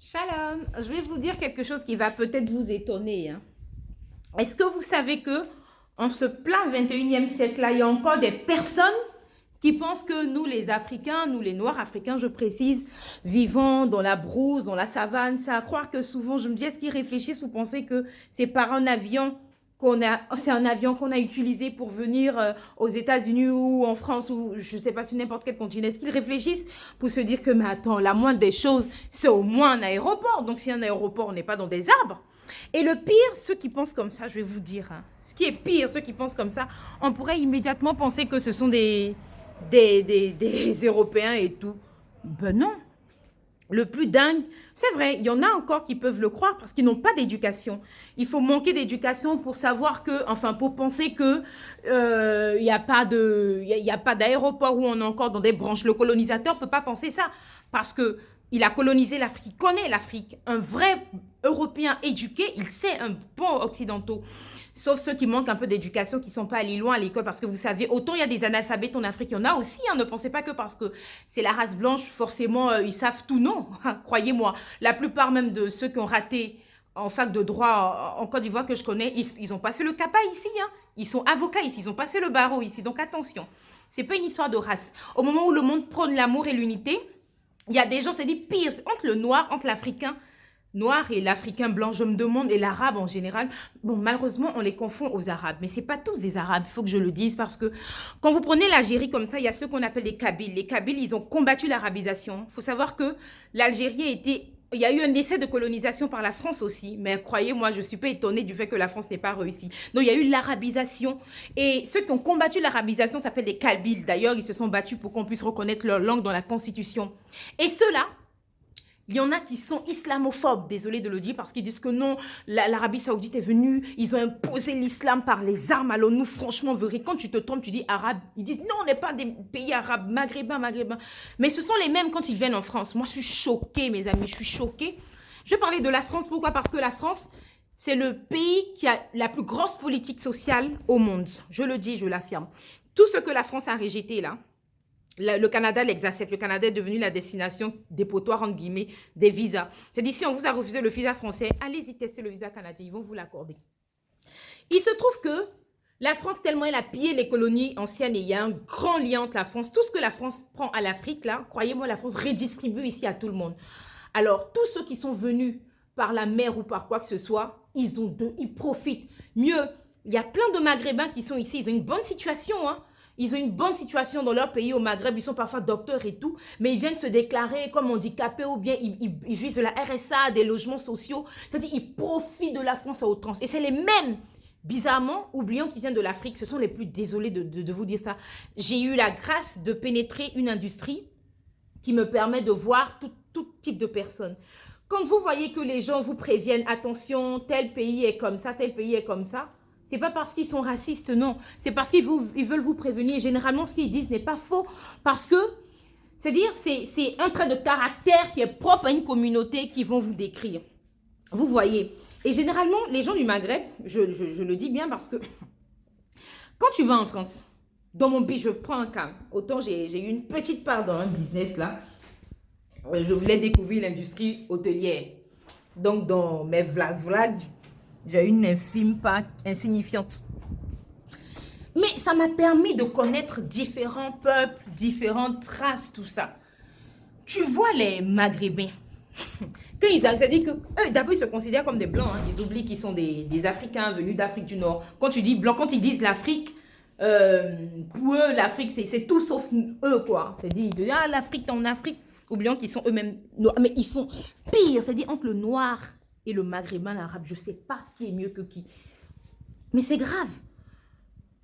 Shalom, je vais vous dire quelque chose qui va peut-être vous étonner, hein. Est-ce que vous savez que en ce plein 21e siècle-là, il y a encore des personnes qui pensent que nous, les Africains, nous, les Noirs africains, je précise, vivons dans la brousse, dans la savane, c'est à croire que souvent, je me dis, est-ce qu'ils réfléchissent pour penser que c'est par un avion c'est un avion qu'on a utilisé pour venir aux États-Unis ou en France ou je ne sais pas sur n'importe quel continent. Est-ce qu'ils réfléchissent pour se dire que, mais attends, la moindre des choses, c'est au moins un aéroport. Donc, si un aéroport, on n'est pas dans des arbres. Et le pire, ceux qui pensent comme ça, je vais vous dire, hein, ce qui est pire, ceux qui pensent comme ça, on pourrait immédiatement penser que ce sont des Européens et tout. Ben non. Le plus dingue, c'est vrai, il y en a encore qui peuvent le croire parce qu'ils n'ont pas d'éducation. Il faut manquer d'éducation pour savoir que, enfin, pour penser que il n'y a pas d'aéroport où on est encore dans des branches. Le colonisateur ne peut pas penser ça parce que il a colonisé l'Afrique, il connaît l'Afrique. Un vrai Européen éduqué, il sait un bon occidentaux. Sauf ceux qui manquent un peu d'éducation, qui ne sont pas allés loin à l'école. Parce que vous savez, autant il y a des analphabètes en Afrique, il y en a aussi. Hein, ne pensez pas que parce que c'est la race blanche, forcément, ils savent tout. Non, croyez-moi. La plupart même de ceux qui ont raté en fac de droit en Côte d'Ivoire que je connais, ils ont passé le CAPA ici. Hein. Ils sont avocats ici, ils ont passé le barreau ici. Donc attention, c'est pas une histoire de race. Au moment où le monde prône l'amour et l'unité, il y a des gens, c'est dit pire, entre le noir, entre l'Africain noir et l'Africain blanc, je me demande, et l'Arabe en général. Bon, malheureusement, on les confond aux Arabes, mais c'est pas tous des Arabes, il faut que je le dise, parce que quand vous prenez l'Algérie comme ça, il y a ceux qu'on appelle les Kabyles. Les Kabyles, ils ont combattu l'arabisation. Il faut savoir que l'Algérie a été... Il y a eu un essai de colonisation par la France aussi, mais croyez-moi, je ne suis pas étonnée du fait que la France n'ait pas réussi. Donc, il y a eu l'arabisation. Et ceux qui ont combattu l'arabisation s'appellent les Kabyles. D'ailleurs, ils se sont battus pour qu'on puisse reconnaître leur langue dans la Constitution. Et ceux-là, il y en a qui sont islamophobes, désolé de le dire, parce qu'ils disent que non, l'Arabie Saoudite est venue, ils ont imposé l'islam par les armes. Alors nous, franchement, quand tu te trompes, tu dis arabe. Ils disent non, on n'est pas des pays arabes, maghrébins. Mais ce sont les mêmes quand ils viennent en France. Moi, je suis choquée, mes amis, je suis choquée. Je vais parler de la France, pourquoi? Parce que la France, c'est le pays qui a la plus grosse politique sociale au monde. Je le dis, je l'affirme. Tout ce que la France a rejeté là, le Canada l'exaccepte. Le Canada est devenu la destination dépotoir, entre guillemets, des visas. C'est-à-dire, si on vous a refusé le visa français, allez-y tester le visa canadien. Ils vont vous l'accorder. Il se trouve que la France, tellement elle a pillé les colonies anciennes, et il y a un grand lien entre la France. Tout ce que la France prend à l'Afrique, là, croyez-moi, la France redistribue ici à tout le monde. Alors, tous ceux qui sont venus par la mer ou par quoi que ce soit, ils profitent. Mieux, il y a plein de Maghrébins qui sont ici. Ils ont une bonne situation, hein. Ils ont une bonne situation dans leur pays au Maghreb, ils sont parfois docteurs et tout, mais ils viennent se déclarer comme handicapés ou bien ils jouissent de la RSA, des logements sociaux. C'est-à-dire ils profitent de la France à outrance. Et c'est les mêmes, bizarrement, oublions qu'ils viennent de l'Afrique, ce sont les plus désolés de vous dire ça. J'ai eu la grâce de pénétrer une industrie qui me permet de voir tout type de personnes. Quand vous voyez que les gens vous préviennent, attention, tel pays est comme ça, tel pays est comme ça, c'est pas parce qu'ils sont racistes, non. C'est parce qu'ils veulent vous prévenir. Généralement, ce qu'ils disent n'est pas faux. Parce que, c'est-à-dire, c'est un trait de caractère qui est propre à une communauté qu'ils vont vous décrire. Vous voyez. Et généralement, les gens du Maghreb, je le dis bien parce que quand tu vas en France, dans mon pays, je prends un cas. Autant j'ai eu une petite part dans un business là. Je voulais découvrir l'industrie hôtelière. Donc, dans mes vlas, j'ai une infime part insignifiante. Mais ça m'a permis de connaître différents peuples, différentes races, tout ça. Tu vois les Maghrébins, quand ils arrivent, c'est-à-dire que d'abord ils se considèrent comme des blancs, hein. Ils oublient qu'ils sont des Africains venus d'Afrique du Nord. Quand tu dis blanc, quand ils disent l'Afrique, pour eux, l'Afrique, c'est tout sauf eux, quoi. C'est-à-dire, ils disent, ah, l'Afrique, t'es en Afrique. Oubliant qu'ils sont eux-mêmes noirs. Mais ils font pire, c'est-à-dire entre le noir et le maghrébin, l'arabe, je ne sais pas qui est mieux que qui. Mais c'est grave.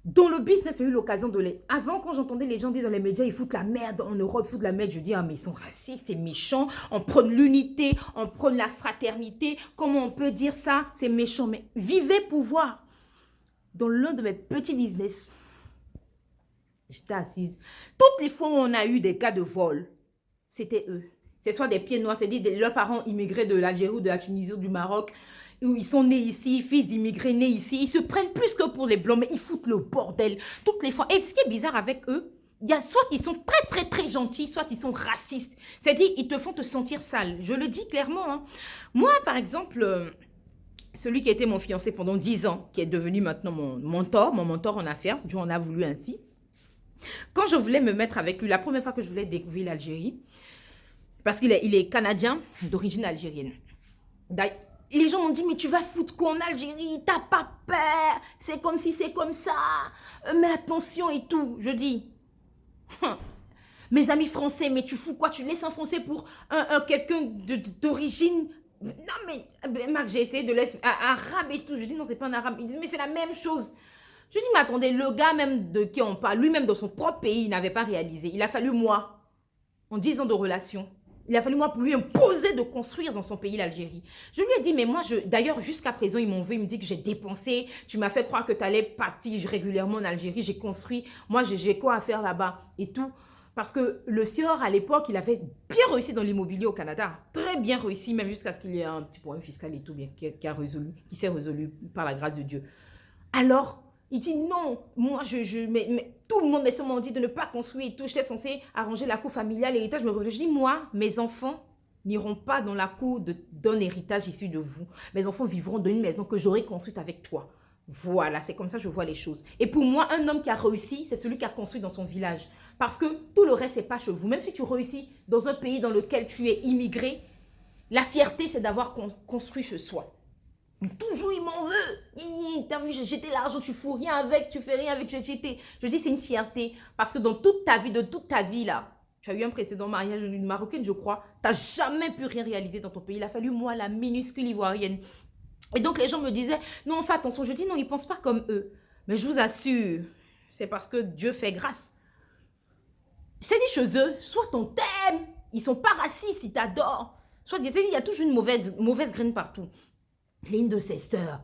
Dans le business, j'ai eu l'occasion de les... Avant, quand j'entendais les gens dire dans les médias, ils foutent la merde en Europe, ils foutent la merde, je dis, ah, mais ils sont racistes et méchants, on prône l'unité, on prône la fraternité, comment on peut dire ça? C'est méchant, mais vivez pour voir. Dans l'un de mes petits business, j'étais assise. Toutes les fois où on a eu des cas de vol, c'était eux. C'est soit des pieds noirs, c'est-à-dire leurs parents immigrés de l'Algérie ou de la Tunisie ou du Maroc, où ils sont nés ici, fils d'immigrés nés ici. Ils se prennent plus que pour les blancs, mais ils foutent le bordel toutes les fois. Et ce qui est bizarre avec eux, il y a soit ils sont très, très, très gentils, soit ils sont racistes. C'est-à-dire, ils te font te sentir sale. Je le dis clairement. Hein. Moi, par exemple, celui qui était mon fiancé pendant 10 ans, qui est devenu maintenant mon mentor en affaires, Dieu en a voulu ainsi. Quand je voulais me mettre avec lui, la première fois que je voulais découvrir l'Algérie, parce qu'il est canadien, d'origine algérienne. Les gens m'ont dit, mais tu vas foutre quoi en Algérie? T'as pas peur? C'est comme si c'est comme ça. Mais attention et tout. Je dis, mes amis français, mais tu fous quoi? Tu laisses un français pour quelqu'un d'origine... Non, mais Marc, j'ai essayé de laisser arabe et tout. Je dis, non, c'est pas un arabe. Ils disent, mais c'est la même chose. Je dis, mais attendez, le gars même de qui on parle, lui-même dans son propre pays, il n'avait pas réalisé. Il a fallu moi, en 10 ans de relation, il a fallu moi pour lui imposer de construire dans son pays l'Algérie. Je lui ai dit, mais moi, d'ailleurs, jusqu'à présent, il m'en veut. Il me dit que j'ai dépensé. Tu m'as fait croire que tu allais partir régulièrement en Algérie. J'ai construit. Moi, j'ai quoi à faire là-bas et tout. Parce que le sieur, à l'époque, il avait bien réussi dans l'immobilier au Canada. Très bien réussi, même jusqu'à ce qu'il y ait un petit problème fiscal et tout, bien, qui s'est résolu par la grâce de Dieu. Alors, il dit non, moi, mais tout le monde m'a seulement dit de ne pas construire et tout. J'étais censé arranger la cour familiale, l'héritage. Je dis, moi, mes enfants n'iront pas dans la cour d'un héritage issu de vous. Mes enfants vivront dans une maison que j'aurai construite avec toi. Voilà, c'est comme ça que je vois les choses. Et pour moi, un homme qui a réussi, c'est celui qui a construit dans son village. Parce que tout le reste, c'est pas chez vous. Même si tu réussis dans un pays dans lequel tu es immigré, la fierté, c'est d'avoir construit chez soi. Toujours, il m'en veut. T'as vu, j'ai jeté l'argent, tu fous rien avec, tu fais rien avec, j'ai jeté. Je dis, c'est une fierté. Parce que dans toute ta vie, là, tu as eu un précédent mariage d'une Marocaine, je crois. Tu n'as jamais pu rien réaliser dans ton pays. Il a fallu, moi, la minuscule ivoirienne. Et donc, les gens me disaient, non, fais attention. Je dis, non, ils ne pensent pas comme eux. Mais je vous assure, c'est parce que Dieu fait grâce. C'est dit chez eux, soit on t'aime, ils ne sont pas racistes, ils t'adorent. Soit il y a toujours une mauvaise graine partout. L'une de ses sœurs,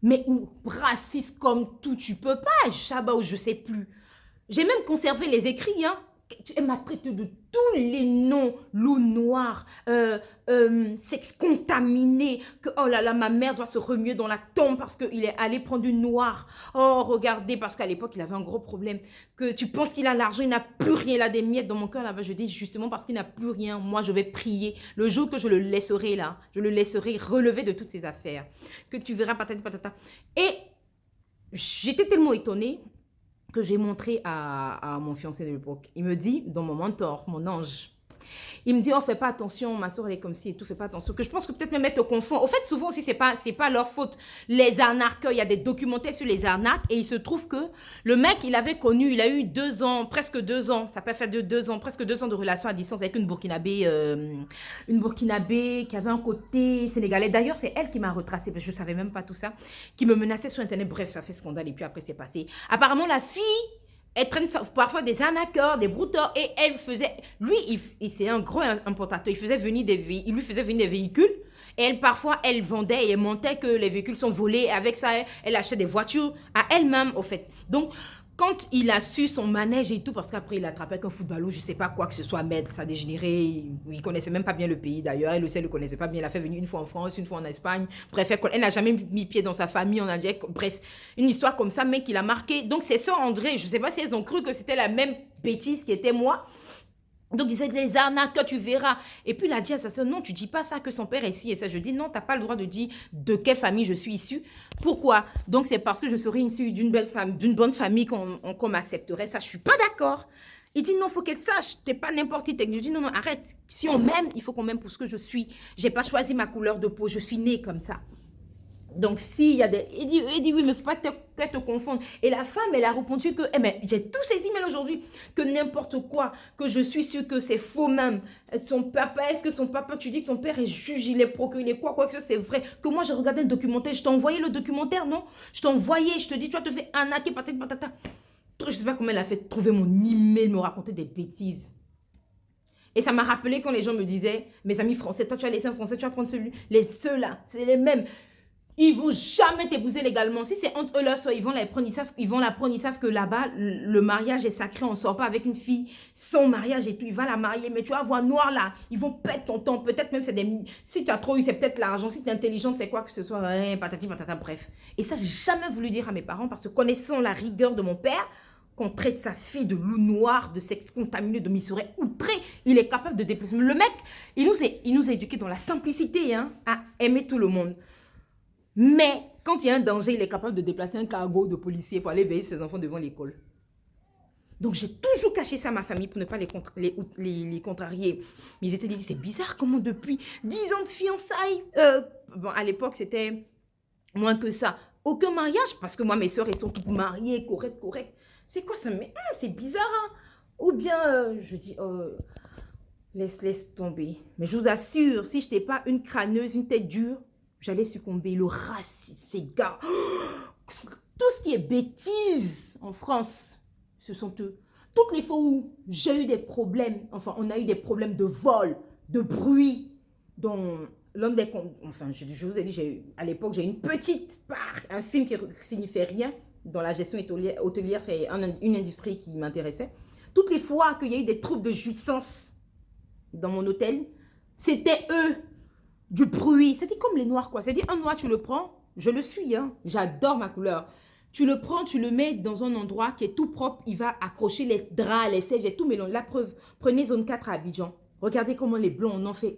mais raciste comme tout, tu peux pas, Chabat ou je sais plus. J'ai même conservé les écrits, hein. Elle m'a traité de tous les noms, loup noir, sexe contaminé, que oh là là, ma mère doit se remuer dans la tombe parce qu'il est allé prendre une noire. Oh, regardez, parce qu'à l'époque, il avait un gros problème. Que tu penses qu'il a l'argent, il n'a plus rien, il a des miettes dans mon cœur là-bas. Je dis justement parce qu'il n'a plus rien, moi je vais prier. Le jour que je le laisserai là, je le laisserai relever de toutes ses affaires. Que tu verras patati patata. Et j'étais tellement étonnée que j'ai montré à mon fiancé de l'époque. Il me dit, dans mon mentor, mon ange, il me dit, oh, fais pas attention, ma soeur, elle est comme ci et tout, fais pas attention. Que je pense que peut-être même elle te confond. Au fait, souvent aussi, c'est pas leur faute. Les arnaqueurs, il y a des documentaires sur les arnaques et il se trouve que le mec, il avait connu, il a eu 2 ans, presque 2 ans, ça peut faire 2 ans, presque 2 ans de relation à distance avec une Burkinabé qui avait un côté sénégalais. D'ailleurs, c'est elle qui m'a retracé, parce que je savais même pas tout ça, qui me menaçait sur Internet. Bref, ça fait scandale et puis après, c'est passé. Apparemment, la fille, elle traîne parfois des arnaqueurs, des brouteurs, et elle faisait, lui, c'est un gros importateur, il lui faisait venir des véhicules, et elle, parfois, elle vendait et elle montait que les véhicules sont volés, et avec ça, elle achetait des voitures à elle-même, au fait. Donc, quand il a su son manège et tout, parce qu'après il attrapait qu'un footballeur, je sais pas quoi que ce soit, mais ça a dégénéré, il connaissait même pas bien le pays d'ailleurs, elle aussi elle le connaissait pas bien, elle a fait venir une fois en France, une fois en Espagne, bref, elle n'a jamais mis pied dans sa famille en Algérie, bref, une histoire comme ça, mais qui l'a marqué. Donc ses sœurs André, je sais pas si elles ont cru que c'était la même bêtise qui était moi. Donc, il disait, les arnaques, tu verras. Et puis, il a dit à sa sœur, non, tu dis pas ça, que son père est ici et ça. Je dis, non, tu n'as pas le droit de dire de quelle famille je suis issue. Pourquoi? Donc, c'est parce que je serais issue d'une belle femme, d'une bonne famille qu'on m'accepterait. Ça, je suis pas d'accord. Il dit, non, il faut qu'elle sache. Tu n'es pas n'importe qui. Je dis, non, non, arrête. Si on m'aime, il faut qu'on m'aime pour ce que je suis. Je n'ai pas choisi ma couleur de peau. Je suis née comme ça. Donc, s'il y a des... Il dit, oui, mais il ne faut pas te confondre. Et la femme, elle a répondu que, mais j'ai tous ces emails aujourd'hui, que n'importe quoi, que je suis sûre que c'est faux même. Son papa, est-ce que son papa, tu dis que son père est juge, il est procureur, il est quoi que ce soit, c'est vrai. Que moi, j'ai regardé un documentaire, je t'ai envoyé le documentaire, non? Je t'ai envoyé, je te dis, tu vas te faire arnaquer, patata, patata. Je ne sais pas comment elle a fait trouver mon email, me raconter des bêtises. Et ça m'a rappelé quand les gens me disaient, mes amis français, toi tu as laissé un français, tu vas prendre ceux-là, c'est les mêmes. Ils vont jamais t'épouser légalement. Si c'est entre eux là, soit ils vont la prendre, ils savent que là-bas, le mariage est sacré, on ne sort pas avec une fille sans mariage et tout, il va la marier. Mais tu vas voir noir là, ils vont perdre ton temps. Peut-être même c'est des... Si tu as trop eu, c'est peut-être l'argent. Si tu es intelligente, c'est quoi que ce soit, patati patata, bref. Et ça, j'ai jamais voulu dire à mes parents parce que connaissant la rigueur de mon père, qu'on traite sa fille de loup noir, de sexe contaminé, de il serait outré. Il est capable de déplacer. Le mec, il nous a éduqués dans la simplicité, hein, à aimer tout le monde. Mais quand il y a un danger, il est capable de déplacer un cargo de policiers pour aller veiller ses enfants devant l'école. Donc, j'ai toujours caché ça à ma famille pour ne pas les contrarier. Mais ils étaient dit, c'est bizarre comment depuis 10 ans de fiançailles, bon, à l'époque, c'était moins que ça. Aucun mariage, parce que moi, mes soeurs, elles sont toutes mariées, correctes. C'est quoi ça? Mais c'est bizarre, hein? Ou bien, je dis, laisse tomber. Mais je vous assure, si je n'étais pas une crâneuse, une tête dure, j'allais succomber. Le racisme, ces gars. Tout ce qui est bêtise en France, ce sont eux. Toutes les fois où j'ai eu des problèmes, enfin, on a eu des problèmes de vol, de bruit, dont l'un des... Enfin, je vous ai dit, à l'époque, j'ai une petite part, un film qui ne signifiait rien. Dans la gestion hôtelière, c'est une industrie qui m'intéressait. Toutes les fois qu'il y a eu des troubles de jouissance dans mon hôtel, c'était eux, du bruit. C'était comme les noirs, quoi. C'est-à-dire, un noir, tu le prends, je le suis, hein. J'adore ma couleur. Tu le prends, tu le mets dans un endroit qui est tout propre. Il va accrocher les draps, les serviettes, tout mélange. La preuve, prenez zone 4 à Abidjan. Regardez comment les blancs en ont fait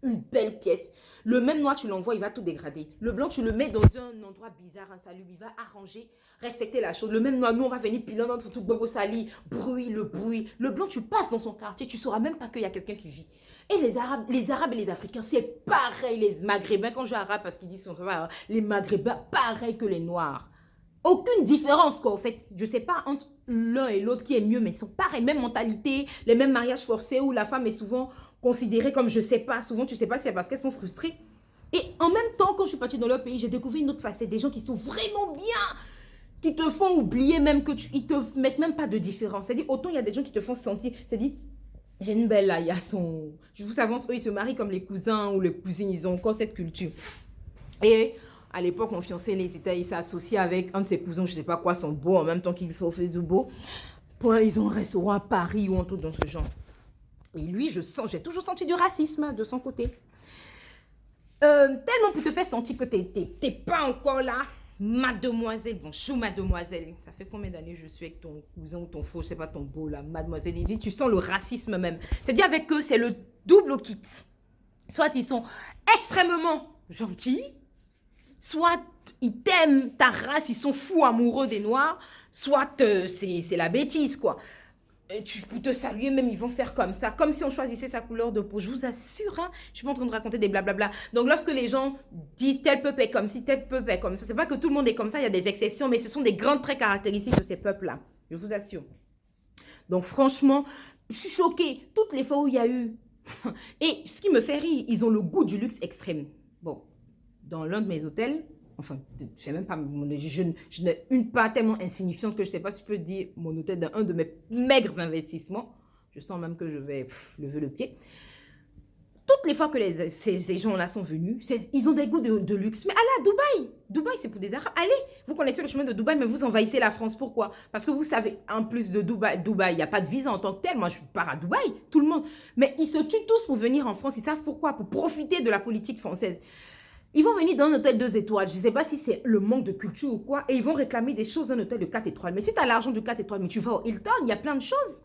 une belle pièce. Le même noir, tu l'envoies, il va tout dégrader. Le blanc, tu le mets dans un endroit bizarre, insalubre. Il va arranger, respecter la chose. Le même noir, nous, on va venir piler notre tout bobo sali, le bruit. Le blanc, tu passes dans son quartier, tu ne sauras même pas qu'il y a quelqu'un qui vit. Et les Arabes et les Africains, c'est pareil. Les Maghrébins, quand je dis arabe, parce qu'ils disent les Maghrébins, pareil que les Noirs. Aucune différence, quoi, en fait. Je ne sais pas entre l'un et l'autre qui est mieux, mais ils sont pareils. Même mentalité, les mêmes mariages forcés où la femme est souvent considérée comme je ne sais pas. Souvent, tu ne sais pas si c'est parce qu'elles sont frustrées. Et en même temps, quand je suis partie dans leur pays, j'ai découvert une autre facette. Des gens qui sont vraiment bien, qui te font oublier même que ils te mettent même pas de différence. C'est-à-dire, autant il y a des gens qui te font sentir, c'est-à-dire, j'ai une belle là, il y a son... Je vous savez, entre eux, ils se marient comme les cousins ou les cousines, ils ont encore cette culture. Et... à l'époque, mon fiancé, il s'est associé avec un de ses cousins, je ne sais pas quoi, sont beaux en même temps qu'il fait office de beau. Ils ont un restaurant à Paris ou un truc dans ce genre. Et lui, j'ai toujours senti du racisme de son côté. Tellement pour te faire sentir que tu n'es pas encore là. Mademoiselle, bonjour mademoiselle. Ça fait combien d'années je suis avec ton cousin ou ton frère, je ne sais pas, ton beau là, mademoiselle. Il dit, tu sens le racisme même. C'est-à-dire avec eux, c'est le double kit. Soit ils sont extrêmement gentils, soit ils t'aiment ta race, ils sont fous amoureux des Noirs, soit c'est la bêtise, quoi. Et pour te saluer, même, ils vont faire comme ça, comme si on choisissait sa couleur de peau. Je vous assure, hein, je ne suis pas en train de raconter des blablabla. Donc, lorsque les gens disent tel peuple est comme ci, tel peuple est comme ça, c'est pas que tout le monde est comme ça, il y a des exceptions, mais ce sont des grands traits caractéristiques de ces peuples-là. Je vous assure. Donc, franchement, je suis choquée. Toutes les fois où il y a eu... Et ce qui me fait rire, ils ont le goût du luxe extrême. Bon, dans l'un de mes hôtels, enfin, je sais même pas, je n'ai une part tellement insignifiante que je ne sais pas si je peux dire mon hôtel d'un de mes maigres investissements. Je sens même que je vais lever le pied. Toutes les fois que ces gens-là sont venus, ils ont des goûts de luxe. Mais allez à Dubaï. Dubaï, c'est pour des Arabes. Allez, vous connaissez le chemin de Dubaï, mais vous envahissez la France. Pourquoi? Parce que vous savez, en plus de Dubaï, il n'y a pas de visa en tant que tel. Moi, je pars à Dubaï, tout le monde. Mais ils se tuent tous pour venir en France. Ils savent pourquoi? Pour profiter de la politique française. Ils vont venir dans un hôtel 2 étoiles. Je ne sais pas si c'est le manque de culture ou quoi. Et ils vont réclamer des choses dans un hôtel de 4 étoiles. Mais si tu as l'argent de 4 étoiles, mais tu vas au Hilton, il y a plein de choses.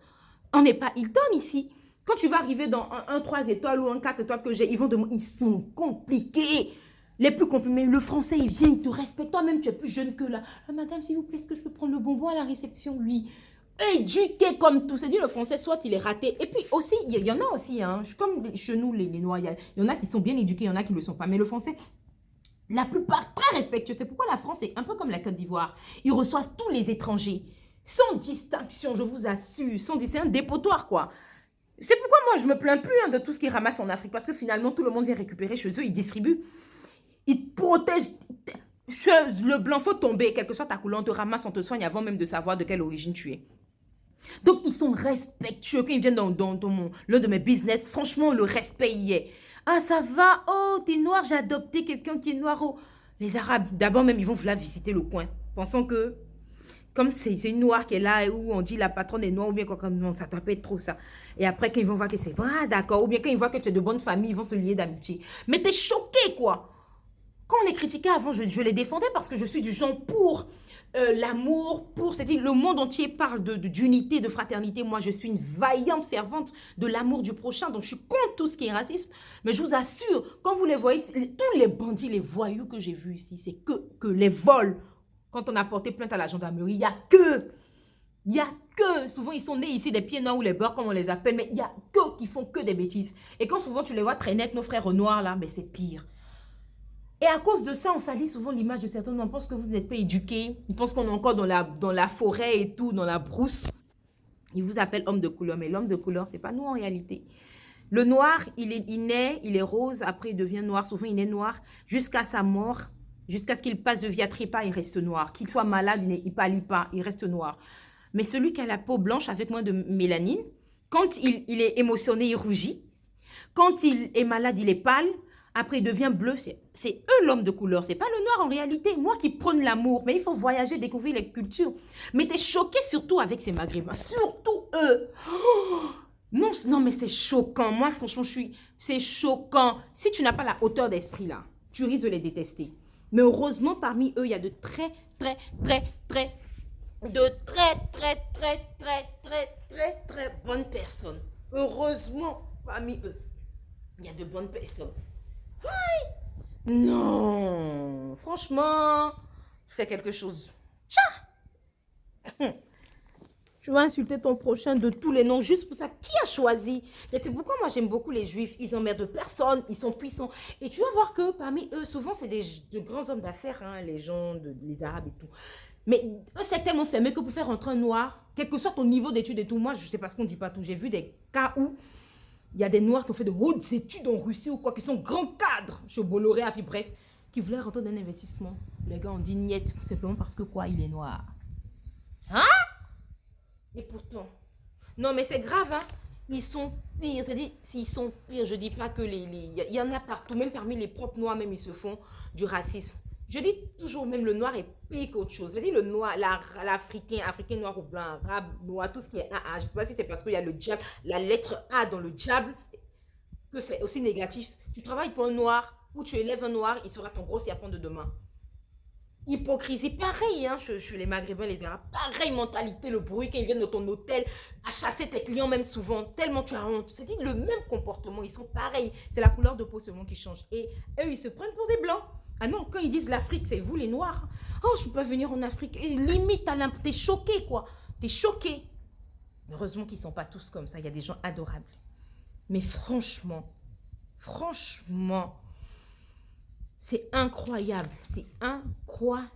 On n'est pas Hilton ici. Quand tu vas arriver dans un 3 étoiles ou un 4 étoiles que j'ai, ils sont compliqués. Les plus compliqués. Le français, il vient, il te respecte. Toi-même, tu es plus jeune que là. Ah, madame, s'il vous plaît, est-ce que je peux prendre le bonbon à la réception? Oui. Éduqué comme tout. C'est-à-dire, le français, soit il est raté. Et puis aussi, il y en a aussi, hein, comme chez nous, les Noirs, il y en a qui sont bien éduqués, il y en a qui ne le sont pas. Mais le français, la plupart très respectueux. C'est pourquoi la France est un peu comme la Côte d'Ivoire. Ils reçoivent tous les étrangers. Sans distinction, je vous assure. C'est un dépotoir, quoi. C'est pourquoi moi, je ne me plains plus de tout ce qu'ils ramassent en Afrique. Parce que finalement, tout le monde vient récupérer chez eux. Ils distribuent. Ils protègent. Le blanc, faut tomber. Quelle que soit ta couleur, on te ramasse, on te soigne avant même de savoir de quelle origine tu es. Donc, ils sont respectueux. Quand ils viennent dans l'un de mes business, franchement, le respect y est. Ah, ça va. Oh, t'es noir, j'ai adopté quelqu'un qui est noir. Oh. Les Arabes, d'abord même, ils vont vouloir visiter le coin. Pensant que, comme c'est une noire qui est là, où on dit la patronne est noire, ou bien quoi, non, ça doit pas être trop ça. Et après, quand ils vont voir que c'est vrai, ah, d'accord. Ou bien quand ils voient que tu es de bonne famille, ils vont se lier d'amitié. Mais t'es choqué, quoi. Quand on les critiquait avant, je les défendais parce que je suis du genre pour l'amour pour, c'est-à-dire le monde entier parle d'unité, de fraternité. Moi, je suis une vaillante fervente de l'amour du prochain, donc je suis contre tout ce qui est racisme. Mais je vous assure, quand vous les voyez, tous les bandits, les voyous que j'ai vus ici, c'est que les vols. Quand on a porté plainte à la gendarmerie, il y a que, souvent ils sont nés ici des pieds noirs ou les beurs comme on les appelle, mais il y a que qui font que des bêtises. Et quand souvent tu les vois traîner avec nos frères noirs là, mais c'est pire. Et à cause de ça, on salit souvent l'image de certains. On pense que vous n'êtes pas éduqués. Ils pensent qu'on est encore dans la forêt et tout, dans la brousse. Ils vous appellent homme de couleur, mais l'homme de couleur, c'est pas nous en réalité. Le noir, il naît, il est rose, après il devient noir. Souvent, il est noir jusqu'à sa mort, jusqu'à ce qu'il passe de vie à trépas, il reste noir. Qu'il soit malade, il ne pâlit pas, il reste noir. Mais celui qui a la peau blanche avec moins de mélanine, quand il est émotionné, il rougit. Quand il est malade, il est pâle. Après, il devient bleu. C'est eux l'homme de couleur. C'est pas le noir en réalité. Moi qui prône l'amour. Mais il faut voyager, découvrir les cultures. Mais t'es choqué surtout avec ces maghrébins. Surtout eux. Oh, non, non, mais c'est choquant. Moi, franchement, c'est choquant. Si tu n'as pas la hauteur d'esprit là, tu risques de les détester. Mais heureusement, parmi eux, il y a de très bonnes personnes. Heureusement, parmi eux, il y a de bonnes personnes. Non, franchement, c'est quelque chose. Tcha! Tu vas insulter ton prochain de tous les noms juste pour ça. Qui a choisi? C'est pourquoi moi j'aime beaucoup les juifs. Ils emmerdent personne, ils sont puissants. Et tu vas voir que parmi eux, souvent c'est de grands hommes d'affaires, hein, les gens, les arabes et tout. Mais eux c'est tellement fermé que pour faire rentrer un noir, quel que soit ton niveau d'études et tout, moi je sais pas ce qu'on dit pas tout. J'ai vu des cas où il y a des noirs qui ont fait de hautes études en Russie ou quoi, qui sont grands cadres chez Bolloré, Afi, bref, qui voulaient rentrer dans un investissement. Les gars ont dit niet, simplement parce que quoi, il est noir. Hein? Et pourtant, non mais c'est grave, hein. Ils sont pires, c'est-à-dire, s'ils sont pires, je dis pas que il y en a partout, même parmi les propres noirs, même ils se font du racisme. Je dis toujours, même le noir est pire qu'autre chose. C'est-à-dire le noir, l'africain, africain noir ou blanc, arabe, noir, tout ce qui est AA. Je sais pas si c'est parce qu'il y a le diable, la lettre A dans le diable, que c'est aussi négatif. Tu travailles pour un noir, ou tu élèves un noir, il sera ton gros serpent de demain. Hypocrisie, pareil, hein, chez les Maghrébins, les Arabes, pareil mentalité, le bruit quand ils viennent dans ton hôtel, à chasser tes clients même souvent, tellement tu as honte. C'est-à-dire le même comportement, ils sont pareils. C'est la couleur de peau seulement qui change. Et eux, ils se prennent pour des blancs. Ah non, quand ils disent l'Afrique, c'est vous les Noirs. Oh, je peux pas venir en Afrique. Et limite, t'es choqué, quoi. T'es choqué. Heureusement qu'ils sont pas tous comme ça. Il y a des gens adorables. Mais franchement, c'est incroyable. C'est incroyable.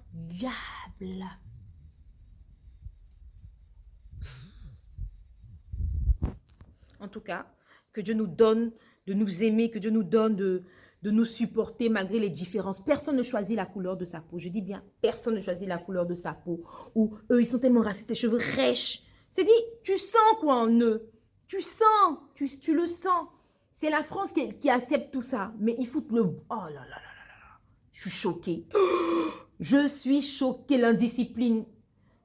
En tout cas, que Dieu nous donne de nous aimer, que Dieu nous donne de nous supporter malgré les différences. Personne ne choisit la couleur de sa peau. Je dis bien, personne ne choisit la couleur de sa peau. Ou eux, ils sont tellement racistes, tes cheveux rêches. C'est dit, tu sens quoi en eux. Tu sens, tu le sens. C'est la France qui accepte tout ça. Mais ils foutent le... Oh là là là là là. Je suis choquée. Je suis choquée, l'indiscipline.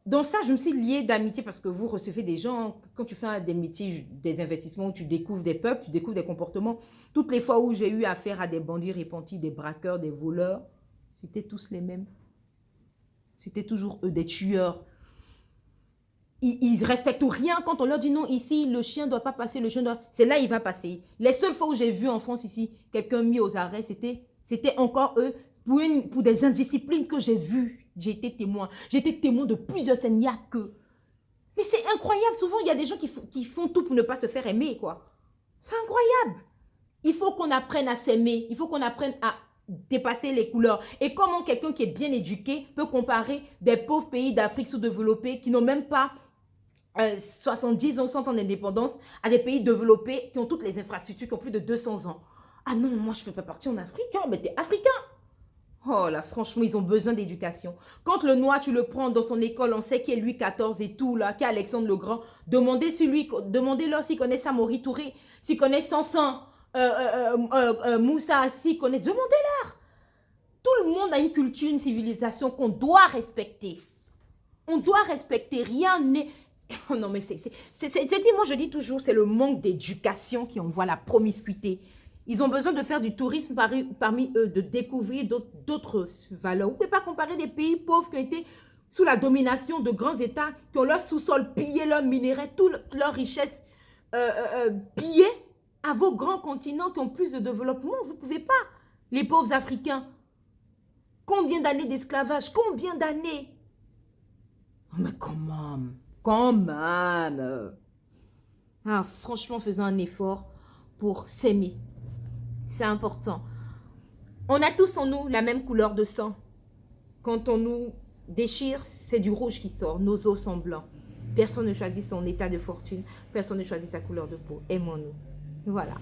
Dans ça, je me suis liée d'amitié parce que vous recevez des gens, quand tu fais des métiers, des investissements où tu découvres des peuples, tu découvres des comportements. Toutes les fois où j'ai eu affaire à des bandits repentis, des braqueurs, des voleurs, c'était tous les mêmes. C'était toujours eux, des tueurs. Ils respectent rien quand on leur dit non, ici, le chien ne doit pas passer, le chien doit... C'est là il va passer. Les seules fois où j'ai vu en France ici, quelqu'un mis aux arrêts, c'était encore eux, pour des indisciplines que j'ai vues. J'ai été témoin. J'ai été témoin de plusieurs scènes, il n'y a que. Mais c'est incroyable, souvent il y a des gens qui font tout pour ne pas se faire aimer, quoi. C'est incroyable. Il faut qu'on apprenne à s'aimer, il faut qu'on apprenne à dépasser les couleurs. Et comment quelqu'un qui est bien éduqué peut comparer des pauvres pays d'Afrique sous-développés qui n'ont même pas 70 ans, 100 ans d'indépendance à des pays développés qui ont toutes les infrastructures, qui ont plus de 200 ans. Ah non, moi je ne fais pas partie en Afrique, hein, mais t'es africain. Oh là, franchement, ils ont besoin d'éducation. Quand le noir, tu le prends dans son école, on sait qu'il est Louis XIV et tout, là, qu'il est Alexandre le Grand. Demandez-leur s'il connaît Samori Touré, s'il connaît Sansan, Moussa, s'il connaît... Demandez-leur. Tout le monde a une culture, une civilisation qu'on doit respecter. On doit respecter. Rien n'est... Oh non, mais moi, je dis toujours, c'est le manque d'éducation qui envoie la promiscuité. Ils ont besoin de faire du tourisme parmi eux, de découvrir d'autres valeurs. Vous ne pouvez pas comparer des pays pauvres qui ont été sous la domination de grands États qui ont leur sous-sol pillé, leurs minéraux, toute leur richesse pillée, à vos grands continents qui ont plus de développement. Vous ne pouvez pas. Les pauvres Africains. Combien d'années d'esclavage? Combien d'années? Mais quand même. Ah, franchement, faisons un effort pour s'aimer. C'est important. On a tous en nous la même couleur de sang. Quand on nous déchire, c'est du rouge qui sort. Nos os sont blancs. Personne ne choisit son état de fortune. Personne ne choisit sa couleur de peau. Aimons-nous. Voilà.